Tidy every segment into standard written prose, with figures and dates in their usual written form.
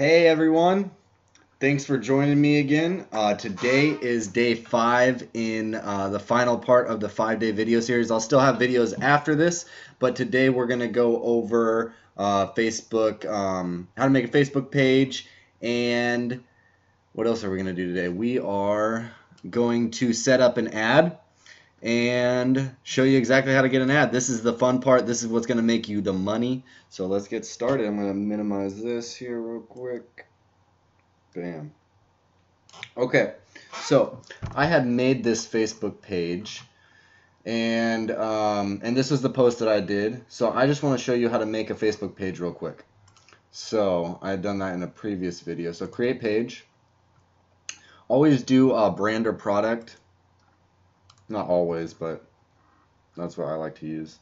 Hey everyone, thanks for joining me again. Today is day 5 in the final part of the 5-day video series. I'll still have videos after this, but today we're going to go over Facebook, how to make a Facebook page, and what else are we going to do today? We are going to set up an ad and show you exactly how to get an ad. This is the fun part. This is what's going to make you the money. So let's get started. I'm going to minimize this here real quick. Bam. Okay, so I had made this Facebook page, and this was the post that I did. So I just want to show you how to make a Facebook page real quick. So I had done that in a previous video. So create page. Always do a brand or product. Not always, but that's what I like to use.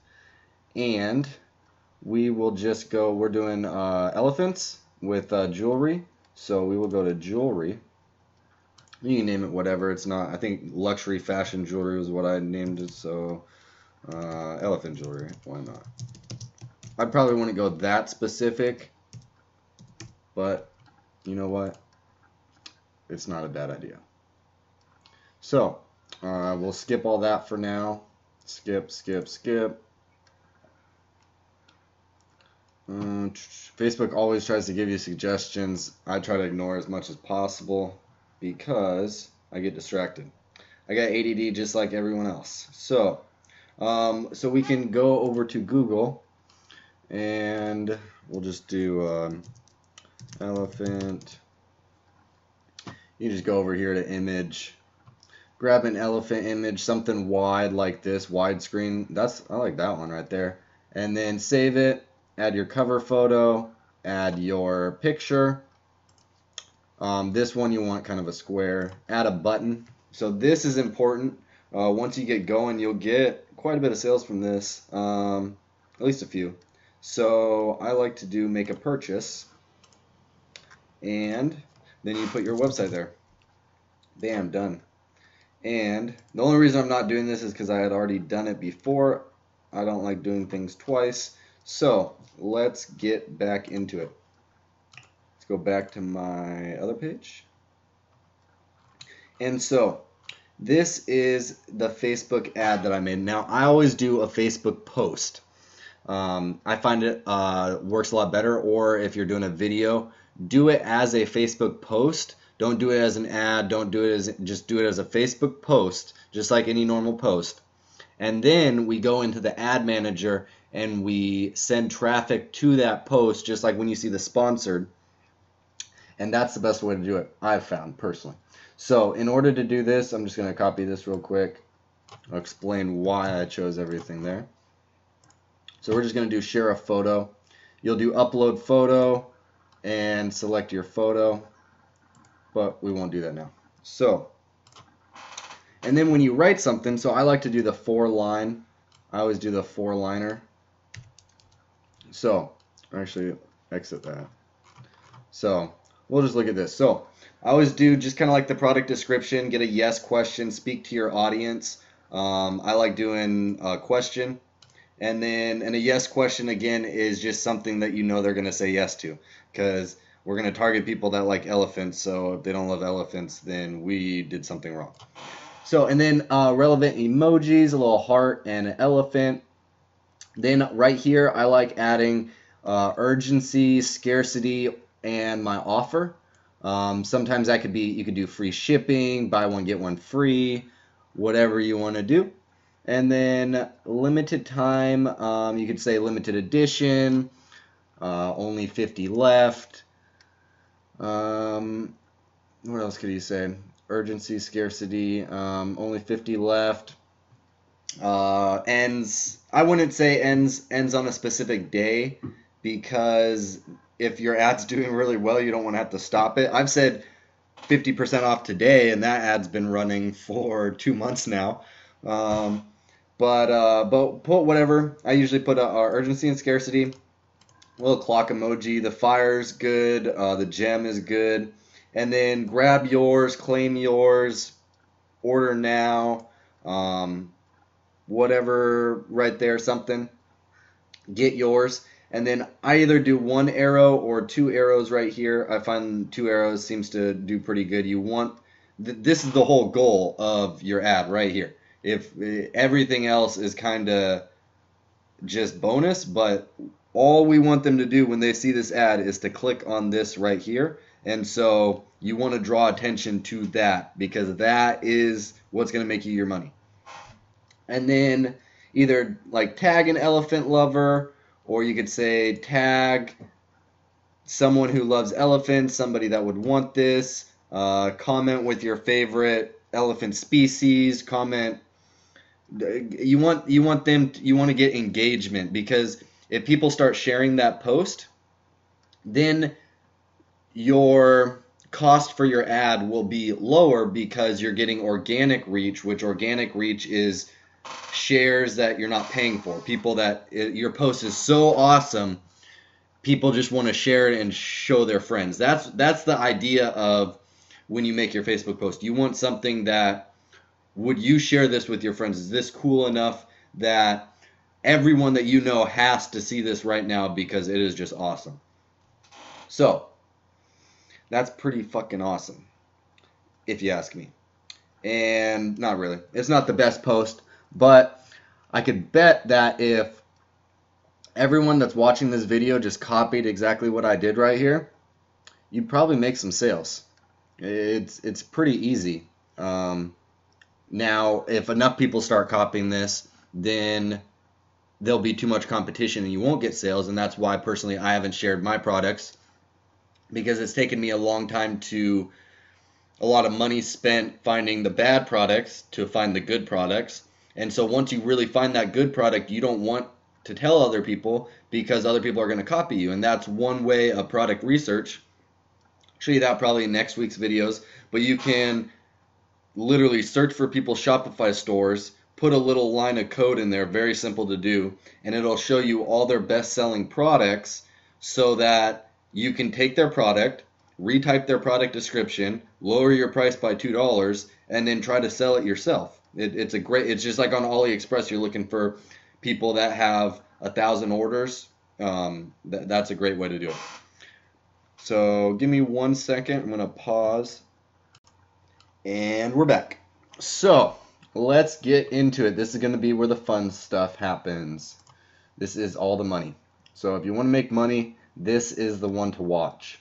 And we will just go. We're doing elephants with jewelry. So we will go to jewelry. You can name it whatever. It's not, I think luxury fashion jewelry was what I named it, so elephant jewelry, why not? I probably wouldn't go that specific, but you know what? It's not a bad idea. So we'll skip all that for now. Skip. Facebook always tries to give you suggestions. I try to ignore as much as possible, because I get distracted. I got ADD just like everyone else. So we can go over to Google, and we'll just do elephant. You just go over here to image, grab an elephant image, something wide like this, widescreen. I like that one right there. And then save it, add your cover photo, add your picture. This one you want kind of a square. Add a button. So this is important. Once you get going, you'll get quite a bit of sales from this, at least a few. So I like to do make a purchase, and then you put your website there. Bam, done. And the only reason I'm not doing this is because I had already done it before. I don't like doing things twice. So let's get back into it. Go back to my other page. And so this is the Facebook ad that I made. Now I always do a Facebook post. I find it works a lot better, or if you're doing a video, do it as a Facebook post. Don't do it as an ad. Don't do it as, just do it as a Facebook post, just like any normal post. And then we go into the ad manager and we send traffic to that post, just like when you see the sponsored. And that's the best way to do it, I've found personally. So in order to do this, I'm just going to copy this real quick. I'll explain why I chose everything there. So we're just going to do share a photo. You'll do upload photo and select your photo, but we won't do that now. So, and then when you write something, so I like to do the 4-line. I always do the 4-liner. So, actually exit that. So we'll just look at this. So I always do just kind of like the product description, get a yes question, speak to your audience. I like doing a question. And then a yes question, again, is just something that you know they're going to say yes to, because we're going to target people that like elephants. So if they don't love elephants, then we did something wrong. So, and then relevant emojis, a little heart and an elephant. Then right here, I like adding urgency, scarcity, and my offer. Sometimes that could be, you could do free shipping, buy one get one free, whatever you want to do. And then limited time, you could say limited edition, only 50 left. What else could you say? Urgency, scarcity, only 50 left. Ends, I wouldn't say ends on a specific day, because if your ad's doing really well, you don't want to have to stop it. I've said 50% off today, and that ad's been running for 2 months now. But put whatever. I usually put urgency and scarcity. A little clock emoji. The fire's good. The gem is good. And then grab yours, claim yours, order now. Whatever right there, something. Get yours. And then I either do 1 arrow or 2 arrows right here. I find 2 arrows seems to do pretty good. You want this is the whole goal of your ad right here. If everything else is kind of just bonus, but all we want them to do when they see this ad is to click on this right here. And so you want to draw attention to that because that is what's going to make you your money. And then either like tag an elephant lover, or you could say tag someone who loves elephants, somebody that would want this. Comment with your favorite elephant species. Comment. You want to get engagement, because if people start sharing that post, then your cost for your ad will be lower because you're getting organic reach, which organic reach is shares that you're not paying for. People that your post is so awesome, people just want to share it and show their friends. That's the idea of when you make your Facebook post. You want something that, would you share this with your friends? Is this cool enough that everyone that you know has to see this right now because it is just awesome? So that's pretty fucking awesome, if you ask me. And not really. It's not the best post, but I could bet that if everyone that's watching this video just copied exactly what I did right here, you'd probably make some sales. It's pretty easy. Now, if enough people start copying this, then there'll be too much competition and you won't get sales. And that's why personally I haven't shared my products, because it's taken me a long time to, a lot of money spent finding the bad products to find the good products. And so once you really find that good product, you don't want to tell other people because other people are going to copy you. And that's one way of product research. I'll show you that probably in next week's videos. But you can literally search for people's Shopify stores, put a little line of code in there, very simple to do, and it'll show you all their best-selling products so that you can take their product, retype their product description, lower your price by $2, and then try to sell it yourself. It's just like on AliExpress, you're looking for people that have 1,000 orders. That's a great way to do it. So give me 1 second. I'm going to pause. And we're back. So let's get into it. This is going to be where the fun stuff happens. This is all the money. So if you want to make money, this is the one to watch.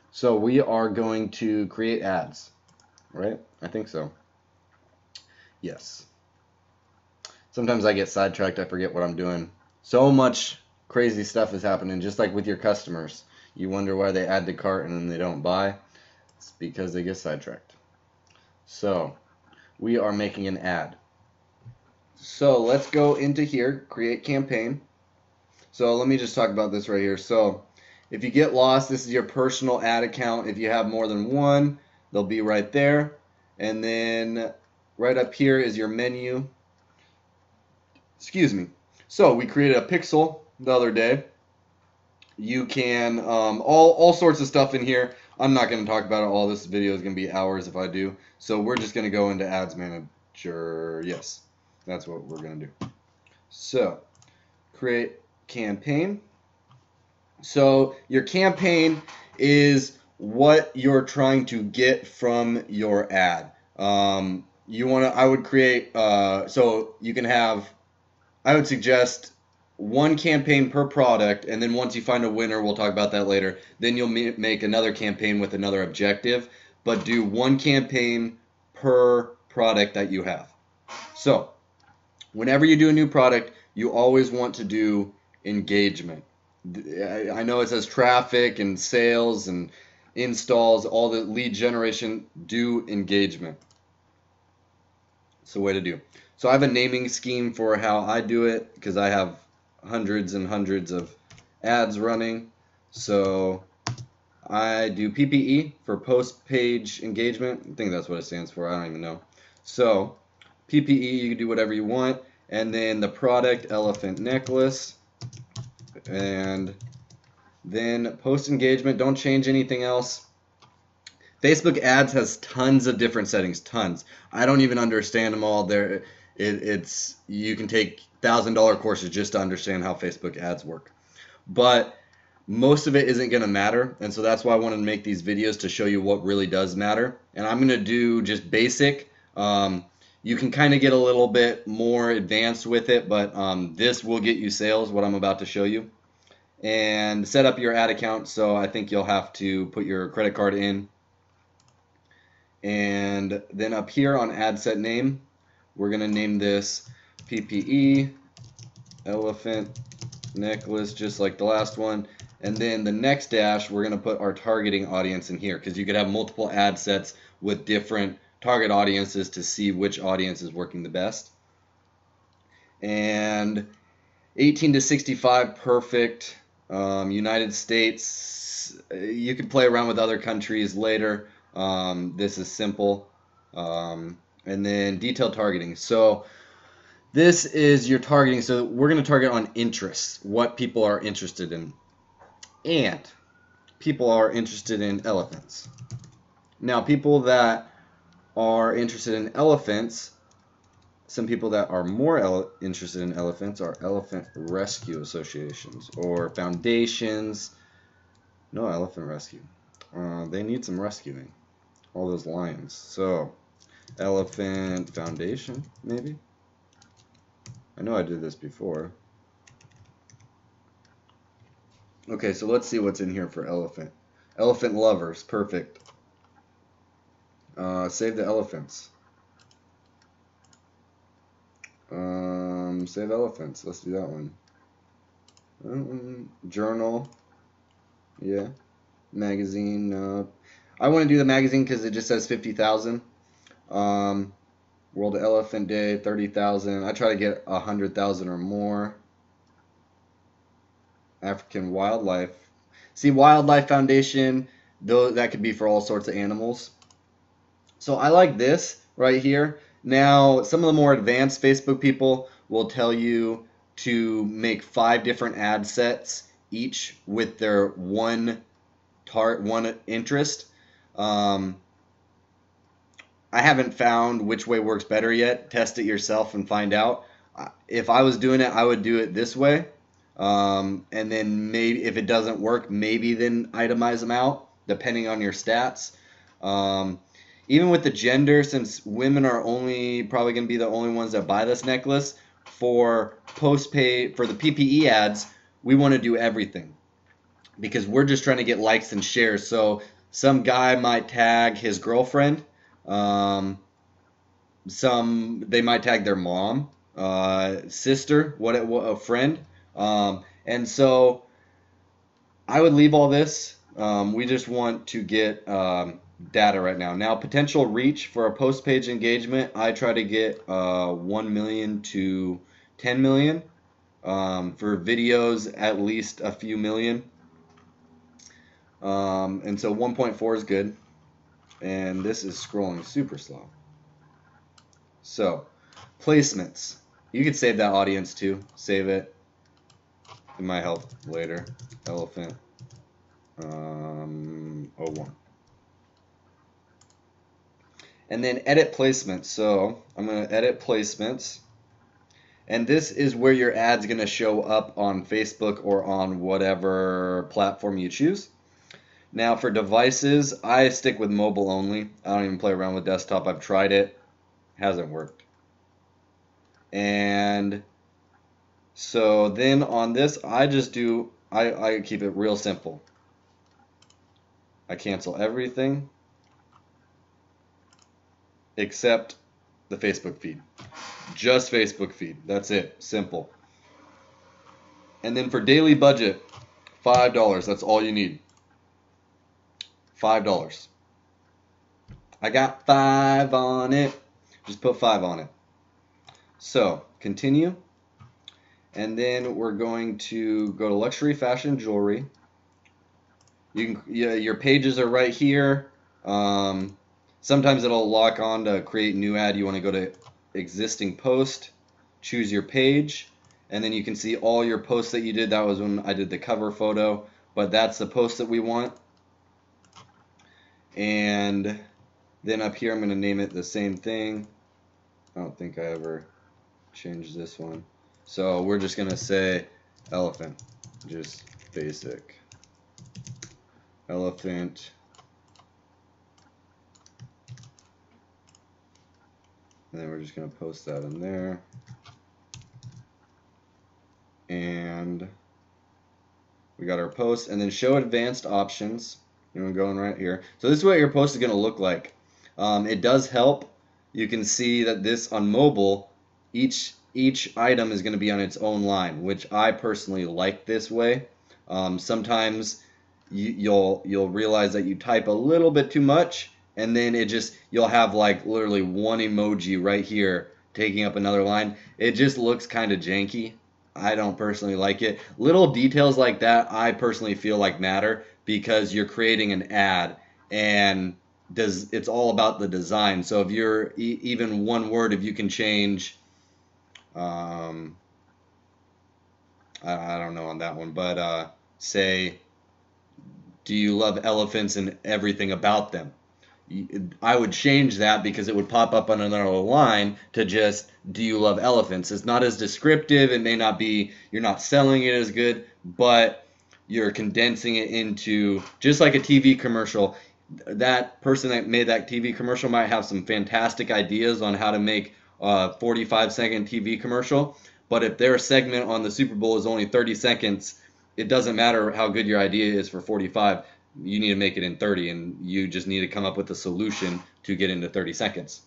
So we are going to create ads, right? I think so. Yes. Sometimes I get sidetracked. I forget what I'm doing. So much crazy stuff is happening, just like with your customers. You wonder why they add to cart and then they don't buy. It's because they get sidetracked. So we are making an ad. So let's go into here, create campaign. So let me just talk about this right here. So if you get lost, this is your personal ad account. If you have more than one, they'll be right there. And then right up here is your menu. Excuse me. So we created a pixel the other day. You can, all sorts of stuff in here. I'm not going to talk about it all. This video is going to be hours if I do. So we're just going to go into Ads Manager. Yes, that's what we're going to do. So create campaign. So your campaign is what you're trying to get from your ad. I would create, so you can have, I would suggest one campaign per product, and then once you find a winner, we'll talk about that later, then you'll make another campaign with another objective, but do one campaign per product that you have. So whenever you do a new product, you always want to do engagement. I know it says traffic and sales and installs, all the lead generation. Do engagement. It's the way to do. So I have a naming scheme for how I do it because I have hundreds and hundreds of ads running. So I do PPE for post page engagement. I think that's what it stands for. I don't even know. So PPE, you can do whatever you want. And then the product, elephant necklace. And then post engagement, don't change anything else. Facebook ads has tons of different settings, tons. I don't even understand them all. You can take $1,000 courses just to understand how Facebook ads work. but most of it isn't going to matter. And so that's why I wanted to make these videos to show you what really does matter. And I'm going to do just basic. You can kind of get a little bit more advanced with it, but this will get you sales, what I'm about to show you. And set up your ad account. So I think you'll have to put your credit card in. And then up here on ad set name, we're going to name this PPE elephant necklace, just like the last one. And then the next dash, we're going to put our targeting audience in here, because you could have multiple ad sets with different target audiences to see which audience is working the best. And 18 to 65, perfect. United States, you could play around with other countries later. This is simple. And then detailed targeting. So this is your targeting. So we're going to target on interests, what people are interested in. And people are interested in elephants. Now, people that are interested in elephants, some people that are more interested in elephants are elephant rescue associations or foundations. No, elephant rescue. They need some rescuing. All those lions. So, elephant foundation, maybe? I know I did this before. Okay, so let's see what's in here for elephant. Elephant lovers, perfect. Save the elephants. Save elephants. Let's do that one. Journal. Yeah. Magazine. I want to do the magazine because it just says 50,000. World Elephant Day, 30,000. I try to get 100,000 or more. African Wildlife. See, Wildlife Foundation, though, that could be for all sorts of animals. So I like this right here. Now, some of the more advanced Facebook people will tell you to make 5 different ad sets, each with their one interest. I haven't found which way works better yet. Test it yourself and find out. If I was doing it, I would do it this way. And then maybe if it doesn't work, maybe then itemize them out depending on your stats. Even with the gender, since women are probably going to be the only ones that buy this necklace, for post-pay, for the PPE ads, we want to do everything because we're just trying to get likes and shares. So some guy might tag his girlfriend. They might tag their mom, sister, a friend. And so I would leave all this. We just want to get data right now. Now, potential reach for a post-page engagement, I try to get 1 million to 10 million. For videos, at least a few million. And so 1.4 is good. And this is scrolling super slow. So, placements. You could save that audience too. Save it. It might help later. Elephant 01. And then edit placements. So I'm going to edit placements. And this is where your ad's going to show up on Facebook or on whatever platform you choose. Now for devices, I stick with mobile only. I don't even play around with desktop. I've tried it. Hasn't worked. And so then on this, I keep it real simple. I cancel everything except the Facebook feed. Just Facebook feed. That's it. Simple. And then for daily budget, $5. That's all you need. $5. I got 5 on it. Just put 5 on it. So, continue. And then we're going to go to luxury fashion jewelry. Your pages are right here. Sometimes it'll lock on to create new ad. You want to go to existing post, choose your page, and then you can see all your posts that you did. That was when I did the cover photo, but that's the post that we want. And then up here I'm going to name it the same thing. I don't think I ever changed this one. So we're just going to say elephant. Just basic elephant and then we're just going to post that in there. And we got our post, and then show advanced options. And we're going right here. So this is what your post is going to look like. It does help. You can see that this on mobile, each item is going to be on its own line, which I personally like this way. Sometimes you'll realize that you type a little bit too much, and then you'll have like literally one emoji right here taking up another line. It just looks kind of janky. I don't personally like it. Little details like that I personally feel like matter because you're creating an ad and it's all about the design. So if you're even one word, if you can change, I don't know on that one, but say, do you love elephants and everything about them? I would change that because it would pop up on another line to just, do you love elephants? It's not as descriptive. It may not be, you're not selling it as good, but you're condensing it into, just like a TV commercial. That person that made that TV commercial might have some fantastic ideas on how to make a 45-second TV commercial, but if their segment on the Super Bowl is only 30 seconds, it doesn't matter how good your idea is for 45. You need to make it in 30, and you just need to come up with a solution to get into 30 seconds.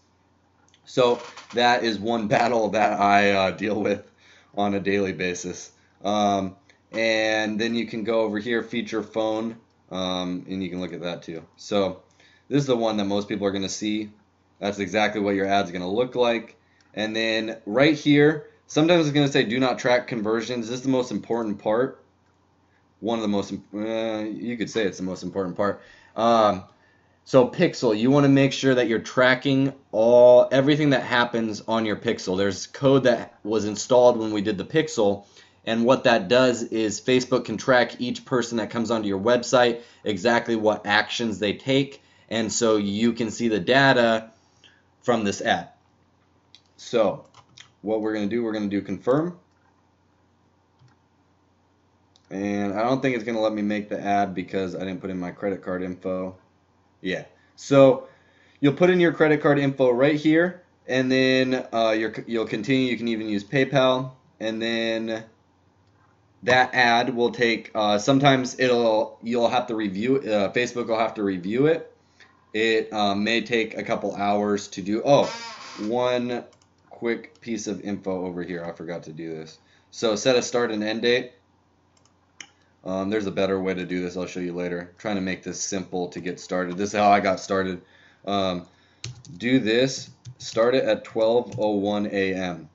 So that is one battle that I deal with on a daily basis. And then you can go over here, feature phone, and you can look at that too. So this is the one that most people are going to see. That's exactly what your ad's going to look like. And then right here, sometimes it's going to say do not track conversions. This is the most important part. One of the most, you could say it's the most important part. So Pixel, you want to make sure that you're tracking everything that happens on your Pixel. There's code that was installed when we did the Pixel, and what that does is Facebook can track each person that comes onto your website, exactly what actions they take, and so you can see the data from this ad. So what we're going to do confirm. And I don't think it's going to let me make the ad because I didn't put in my credit card info. Yeah. So you'll put in your credit card info right here, and then you'll continue. You can even use PayPal, and then that ad will take. Sometimes you'll have to review. Facebook will have to review it. It may take a couple hours to do. Oh, one quick piece of info over here. I forgot to do this. So set a start and end date. There's a better way to do this. I'll show you later. I'm trying to make this simple to get started. This is how I got started. Do this. Start it at 12:01 a.m.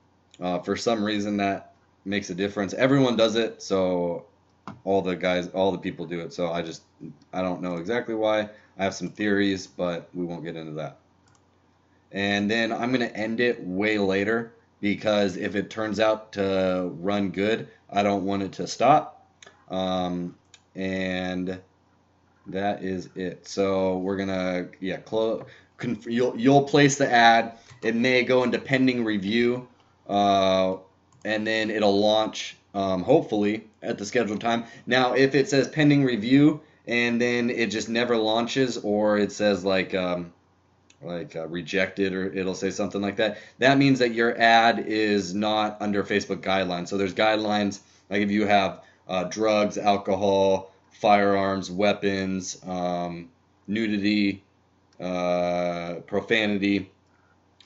For some reason that makes a difference. Everyone does it, so all the people do it. So I don't know exactly why. I have some theories, but we won't get into that. And then I'm going to end it way later because if it turns out to run good, I don't want it to stop. And that is it. So we're gonna you'll place the ad. It may go into pending review, and then it'll launch hopefully at the scheduled time. Now if it says pending review and then it just never launches, or it says rejected, or it'll say something like that, that means that your ad is not under Facebook guidelines. So there's guidelines, like if you have drugs, alcohol, firearms, weapons, nudity, profanity.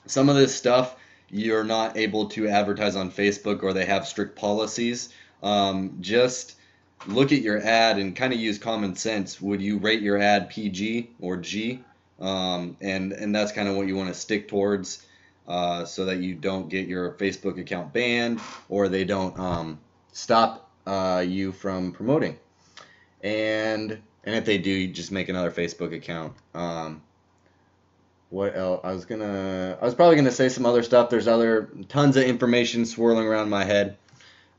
Some of this stuff you're not able to advertise on Facebook, or they have strict policies. Just look at your ad and kind of use common sense. Would you rate your ad PG or G? And that's kind of what you want to stick towards, so that you don't get your Facebook account banned, or they don't stop you from promoting. And if they do, you just make another Facebook account. What else? I was probably gonna say some other stuff. There's tons of information swirling around my head,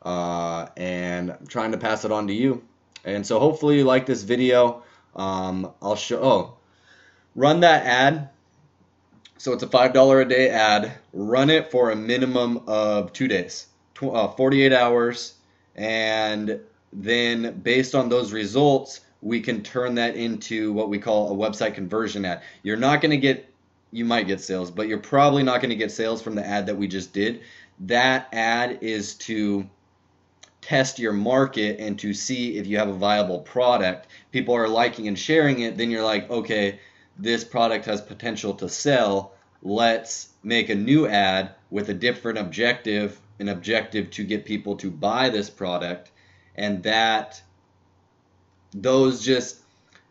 and I'm trying to pass it on to you. And so hopefully you like this video. I'll show. Run that ad. So it's a $5 a day ad. Run it for a minimum of 2 days, 48 hours. And then based on those results, we can turn that into what we call a website conversion ad. You're not going to get, you might get sales, but you're probably not going to get sales from the ad that we just did. That ad is to test your market and to see if you have a viable product. People are liking and sharing it, then you're like, okay, this product has potential to sell. Let's make a new ad with a different objective, an objective to get people to buy this product. And those just,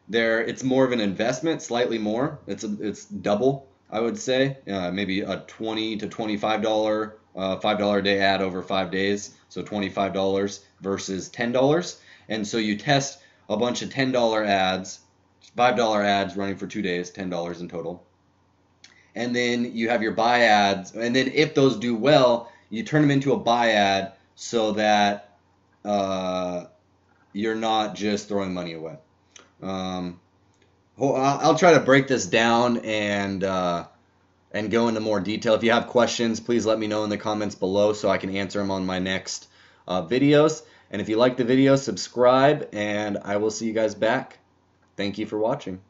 it's more of an investment, slightly more. It's double, I would say, maybe a $20 to $25 $5 a day ad over 5 days, so $25 versus $10. And so you test a bunch of $10 ads, $5 ads running for 2 days, $10 in total. And then you have your buy ads, and then if those do well, you turn them into a buy ad so that you're not just throwing money away. I'll try to break this down and go into more detail. If you have questions, please let me know in the comments below so I can answer them on my next videos. And if you like the video, subscribe, and I will see you guys back. Thank you for watching.